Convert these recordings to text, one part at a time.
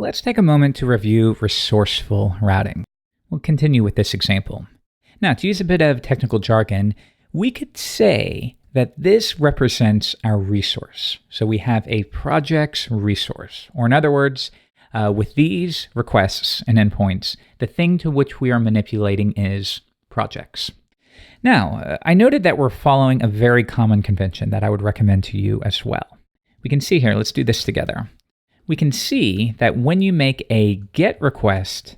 let's take a moment to review resourceful routing. We'll continue with this example. Now, to use a bit of technical jargon, we could say that this represents our resource. So we have a project's resource, or in other words, with these requests and endpoints, the thing to which we are manipulating is projects. Now, I noted that we're following a very common convention that I would recommend to you as well. We can see here, let's do this together. We can see that when you make a GET request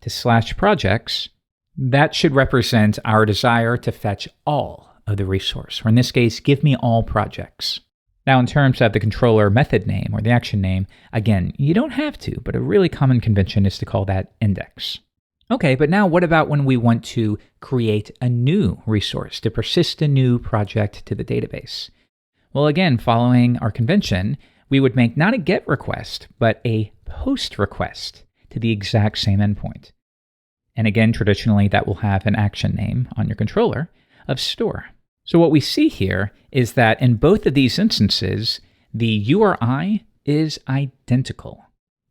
to /projects, that should represent our desire to fetch all of the resource, or in this case, give me all projects. Now, in terms of the controller method name or the action name, again, you don't have to, but a really common convention is to call that index. Okay, but now what about when we want to create a new resource, to persist a new project to the database? Well, again, following our convention, we would make not a GET request, but a POST request to the exact same endpoint. And again, traditionally, that will have an action name on your controller of store. So what we see here is that in both of these instances, the URI is identical.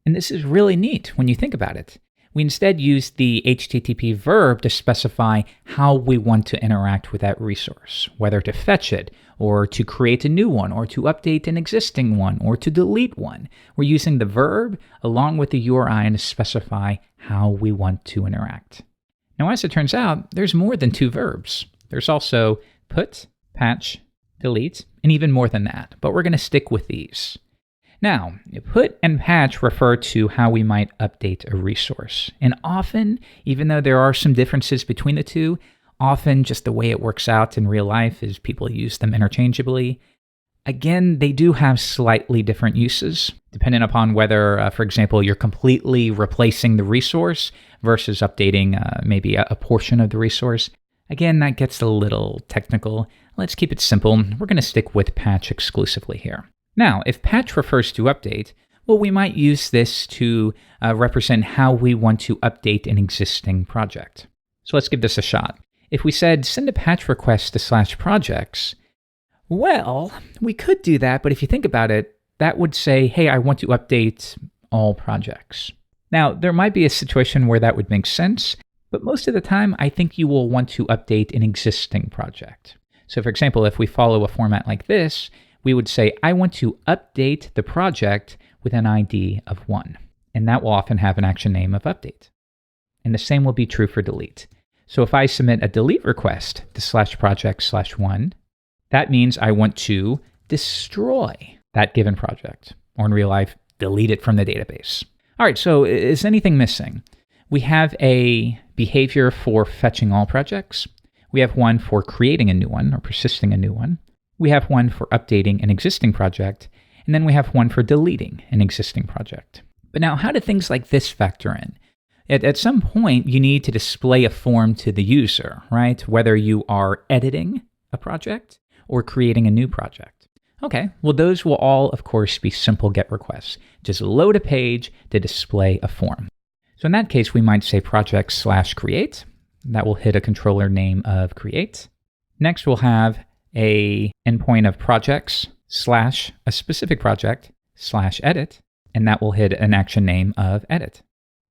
And this is really neat when you think about it. We instead use the HTTP verb to specify how we want to interact with that resource, whether to fetch it, or to create a new one, or to update an existing one, or to delete one. We're using the verb along with the URI to specify how we want to interact. Now, as it turns out, there's more than two verbs. There's also put, patch, delete, and even more than that, but we're going to stick with these. Now, put and patch refer to how we might update a resource. And often, even though there are some differences between the two, often just the way it works out in real life is people use them interchangeably. Again, they do have slightly different uses, depending upon whether, for example, you're completely replacing the resource versus updating maybe a portion of the resource. Again, that gets a little technical. Let's keep it simple. We're going to stick with patch exclusively here. Now, if patch refers to update, well, we might use this to represent how we want to update an existing project. So let's give this a shot. If we said send a patch request to /projects, well, we could do that, but if you think about it, that would say, hey, I want to update all projects. Now, there might be a situation where that would make sense, but most of the time, I think you will want to update an existing project. So for example, if we follow a format like this, we would say, I want to update the project with an ID of 1. And that will often have an action name of update. And the same will be true for delete. So if I submit a delete request to /project/1, that means I want to destroy that given project, or in real life, delete it from the database. All right, so is anything missing? We have a behavior for fetching all projects. We have one for creating a new one or persisting a new one. We have one for updating an existing project, and then we have one for deleting an existing project. But now, how do things like this factor in? At some point, you need to display a form to the user, right? Whether you are editing a project or creating a new project. Okay, well, those will all, of course, be simple GET requests. Just load a page to display a form. So in that case, we might say project/create. That will hit a controller name of create. Next, we'll have a endpoint of projects / a specific project / edit, and that will hit an action name of edit.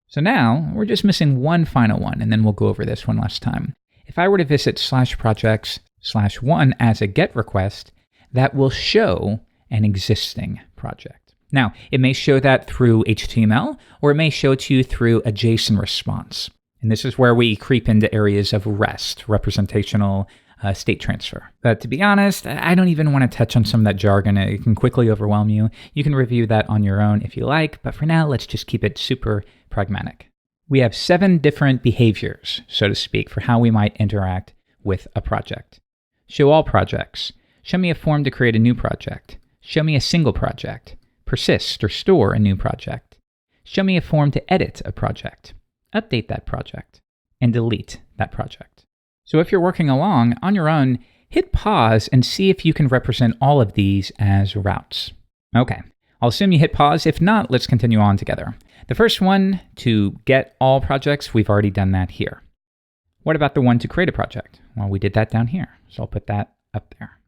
So now we're just missing one final one, and then we'll go over this one last time. If I were to visit /projects/1 as a GET request, that will show an existing project. Now, it may show that through HTML, or it may show it to you through a JSON response. And this is where we creep into areas of REST, representational state transfer. But to be honest, I don't even want to touch on some of that jargon. It can quickly overwhelm you. You can review that on your own if you like, but for now, let's just keep it super pragmatic. We have 7 different behaviors, so to speak, for how we might interact with a project. Show all projects. Show me a form to create a new project. Show me a single project. Persist or store a new project. Show me a form to edit a project. Update that project. And delete that project. So if you're working along on your own, hit pause and see if you can represent all of these as routes. Okay, I'll assume you hit pause. If not, let's continue on together. The first one, to get all projects, we've already done that here. What about the one to create a project? Well, we did that down here, so I'll put that up there.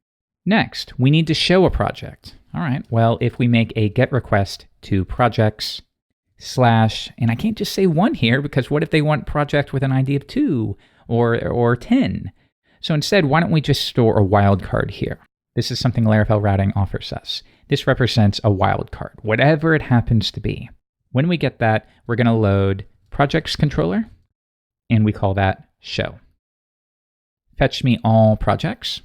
Next, we need to show a project. All right, well, if we make a GET request to projects slash, and I can't just say 1 here because what if they want project with an ID of 2 or 10? So instead, why don't we just store a wildcard here? This is something Laravel routing offers us. This represents a wildcard, whatever it happens to be. When we get that, we're going to load projects controller, and we call that show. Fetch me all projects.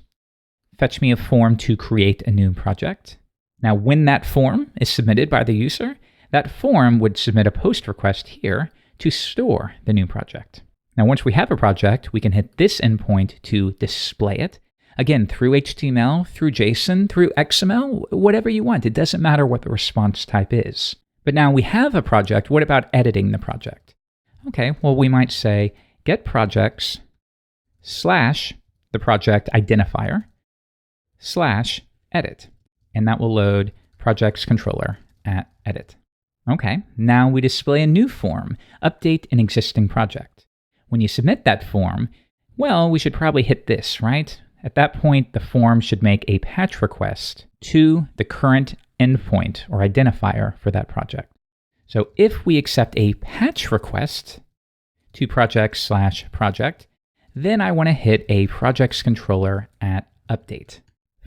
Fetch me a form to create a new project. Now, when that form is submitted by the user, that form would submit a post request here to store the new project. Now, once we have a project, we can hit this endpoint to display it. Again, through HTML, through JSON, through XML, whatever you want. It doesn't matter what the response type is. But now we have a project. What about editing the project? Okay, well, we might say get projects slash the project identifier slash edit. And that will load projects controller at edit. Okay, now we display a new form, update an existing project. When you submit that form, well, we should probably hit this, right? At that point, the form should make a patch request to the current endpoint or identifier for that project. So if we accept a patch request to project/project, then I want to hit a projects controller at update.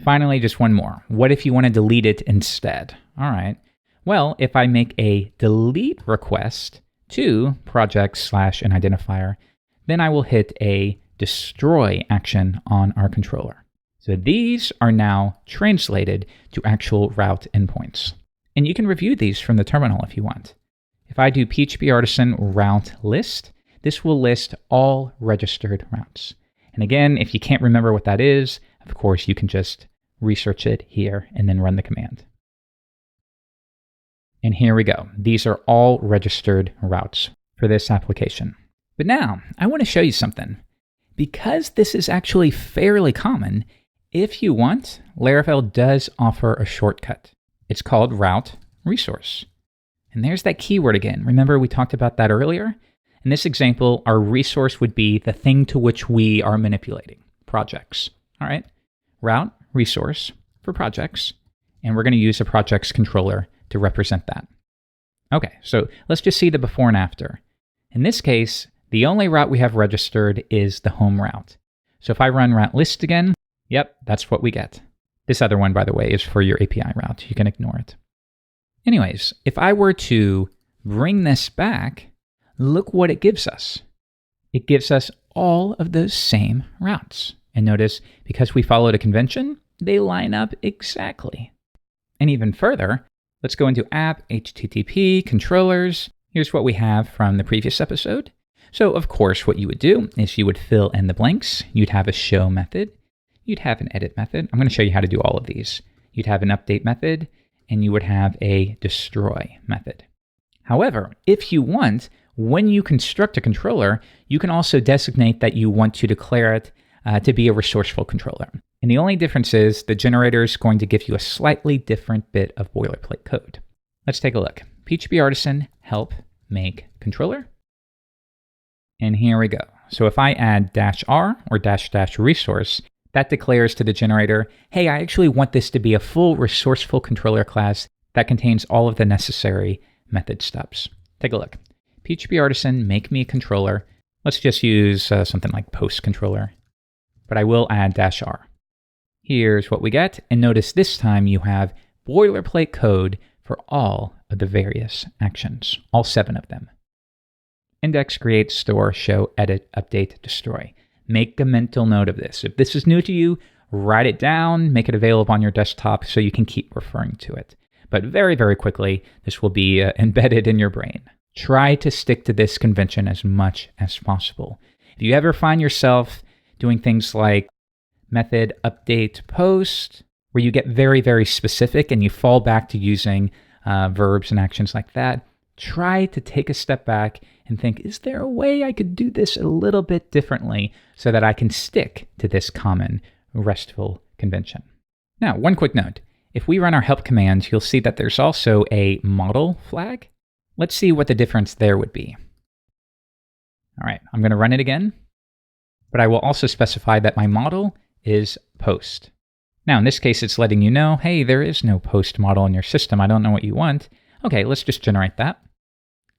Finally, just one more. What if you want to delete it instead? All right. Well, if I make a delete request to projects/an identifier, then I will hit a destroy action on our controller. So these are now translated to actual route endpoints. And you can review these from the terminal if you want. If I do PHPArtisan route list, this will list all registered routes. And again, if you can't remember what that is, of course, you can just research it here and then run the command. And here we go. These are all registered routes for this application. But now, I want to show you something. Because this is actually fairly common, if you want, Laravel does offer a shortcut. It's called route resource. And there's that keyword again. Remember we talked about that earlier? In this example, our resource would be the thing to which we are manipulating, projects. All right, route resource for projects, and we're going to use a projects controller to represent that. Okay, so let's just see the before and after. In this case, the only route we have registered is the home route. So if I run route list again, yep, that's what we get. This other one, by the way, is for your API route. You can ignore it. Anyways, if I were to bring this back, look what it gives us. It gives us all of those same routes. And notice, because we followed a convention, they line up exactly. And even further, let's go into app, HTTP, controllers. Here's what we have from the previous episode. So of course, what you would do is you would fill in the blanks. You'd have a show method. You'd have an edit method. I'm going to show you how to do all of these. You'd have an update method, and you would have a destroy method. However, if you want, when you construct a controller, you can also designate that you want to declare it to be a resourceful controller. And the only difference is the generator is going to give you a slightly different bit of boilerplate code. Let's take a look. PHPArtisan help make controller. And here we go. So if I add -r or -- resource, that declares to the generator, hey, I actually want this to be a full resourceful controller class that contains all of the necessary method stubs. Take a look. PHPArtisan make me a controller. Let's just use something like post controller, but I will add -r. Here's what we get. And notice this time you have boilerplate code for all of the various actions, all 7 of them. Index, create, store, show, edit, update, destroy. Make a mental note of this. If this is new to you, write it down, make it available on your desktop so you can keep referring to it. But very, very quickly, this will be embedded in your brain. Try to stick to this convention as much as possible. If you ever find yourself doing things like method, update, post, where you get very, very specific and you fall back to using verbs and actions like that, try to take a step back and think, is there a way I could do this a little bit differently so that I can stick to this common RESTful convention? Now, one quick note. If we run our help commands, you'll see that there's also a model flag. Let's see what the difference there would be. All right, I'm going to run it again, but I will also specify that my model is post. Now, in this case, it's letting you know, hey, there is no post model in your system. I don't know what you want. Okay, let's just generate that.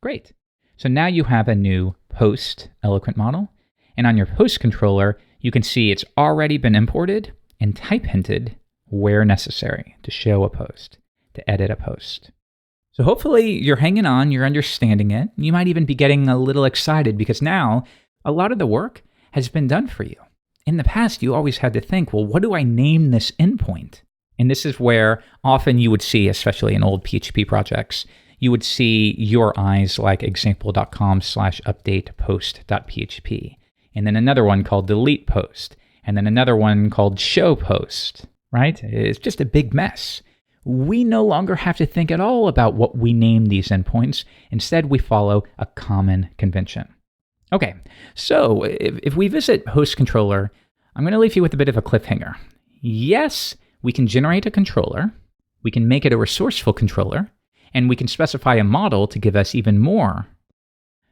Great. So now you have a new post eloquent model. And on your post controller, you can see it's already been imported and type hinted where necessary to show a post, to edit a post. So hopefully you're hanging on, you're understanding it. You might even be getting a little excited because now a lot of the work has been done for you. In the past, you always had to think, well, what do I name this endpoint? And this is where often you would see, especially in old PHP projects, you would see URIs like example.com/update post.php, and then another one called delete post, and then another one called show post, right? It's just a big mess. We no longer have to think at all about what we name these endpoints. Instead, we follow a common convention. Okay, so if we visit host controller, I'm going to leave you with a bit of a cliffhanger. Yes, we can generate a controller, we can make it a resourceful controller, and we can specify a model to give us even more.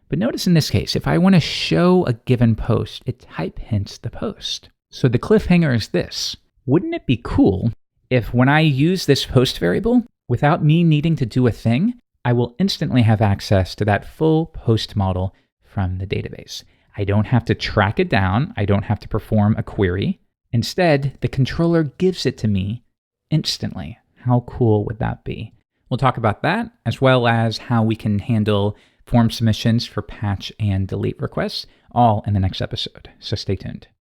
But notice in this case, if I want to show a given post, it type hints the post. So the cliffhanger is this. Wouldn't it be cool if when I use this post variable, without me needing to do a thing, I will instantly have access to that full post model from the database? I don't have to track it down. I don't have to perform a query. Instead, the controller gives it to me instantly. How cool would that be? We'll talk about that, as well as how we can handle form submissions for patch and delete requests, all in the next episode. So stay tuned.